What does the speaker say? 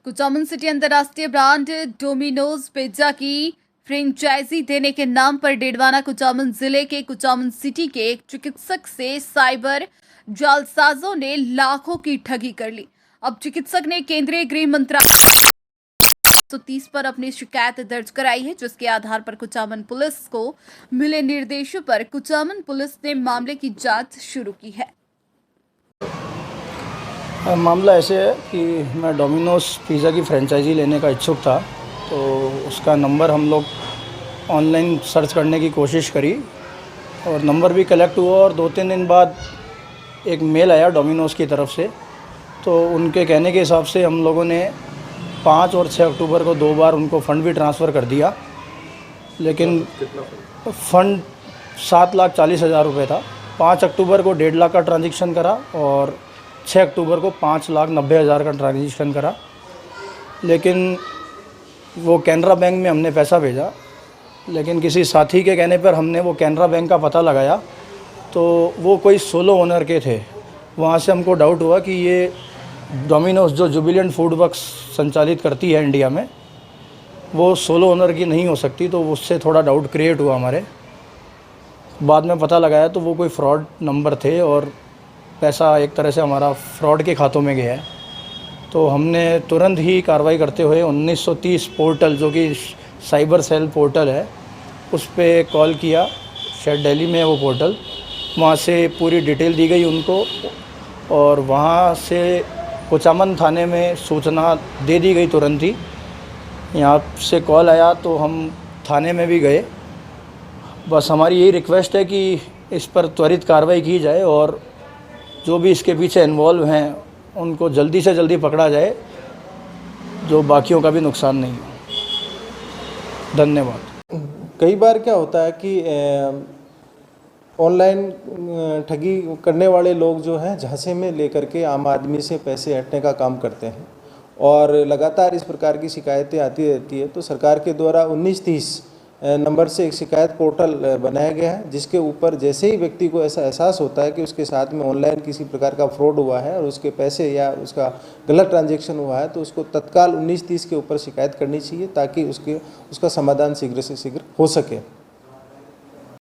Kuchaman city अंतर्राष्ट्रीय brand Domino's pizza की franchise देने के नाम पर डेडवाना कुचामन जिले के कुचामन सिटी के एक चिकित्सक से साइबर जालसाजों ने लाखों की ठगी कर ली। अब चिकित्सक ने केंद्रीय गृह मंत्रालय 130 पर अपनी शिकायत दर्ज कराई है, जिसके आधार पर कुचामन पुलिस को मिले निर्देशों पर कुचामन पुलिस ने मामले की जांच शुरू की है। मामला ऐसे है कि मैं डोमिनोज पिज़्ज़ा की फ्रेंचाइजी लेने का इच्छुक था, तो उसका नंबर हम लोग ऑनलाइन सर्च करने की कोशिश करी और नंबर भी कलेक्ट हुआ और 2-3 दिन बाद एक मेल आया डोमिनोज की तरफ से। तो उनके कहने के हिसाब से हम लोगों ने 5 और 6 अक्टूबर को 2 बार उनको फ़ंड भी ट्रांसफ़र कर दिया, लेकिन फ़ंड 7,40,000 रुपये था। 5 अक्टूबर को 1.5 लाख का ट्रांजेक्शन करा और 6 अक्टूबर को 5,90,000 का ट्रांजेक्शन करा, लेकिन वो कैनरा बैंक में हमने पैसा भेजा, लेकिन किसी साथी के कहने पर हमने वो कैनरा बैंक का पता लगाया तो वो कोई सोलो ओनर के थे। वहाँ से हमको डाउट हुआ कि ये डोमिनोज जो जुबिलेंट फूड वर्क्स संचालित करती है इंडिया में, वो सोलो ओनर की नहीं हो सकती, तो उससे थोड़ा डाउट क्रिएट हुआ हमारे। बाद में पता लगाया तो वो कोई फ्रॉड नंबर थे और पैसा एक तरह से हमारा फ्रॉड के खातों में गया है। तो हमने तुरंत ही कार्रवाई करते हुए 1930 पोर्टल, जो कि साइबर सेल पोर्टल है, उस पर कॉल किया। शायद दिल्ली में है वो पोर्टल। वहाँ से पूरी डिटेल दी गई उनको और वहाँ से कुचामन थाने में सूचना दे दी गई तुरंत ही। यहाँ से कॉल आया तो हम थाने में भी गए। बस हमारी यही रिक्वेस्ट है कि इस पर त्वरित कार्रवाई की जाए और जो भी इसके पीछे इन्वॉल्व हैं उनको जल्दी से जल्दी पकड़ा जाए, जो बाकियों का भी नुकसान नहीं हो। धन्यवाद। कई बार क्या होता है कि ऑनलाइन ठगी करने वाले लोग जो हैं झांसे में लेकर के आम आदमी से पैसे हटने का काम करते हैं और लगातार इस प्रकार की शिकायतें आती रहती है। तो सरकार के द्वारा 1930 नंबर से एक शिकायत पोर्टल बनाया गया है, जिसके ऊपर जैसे ही व्यक्ति को ऐसा एहसास होता है कि उसके साथ में ऑनलाइन किसी प्रकार का फ्रॉड हुआ है और उसके पैसे या उसका गलत ट्रांजैक्शन हुआ है, तो उसको तत्काल 1930 के ऊपर शिकायत करनी चाहिए ताकि उसका समाधान शीघ्र से शीघ्र हो सके।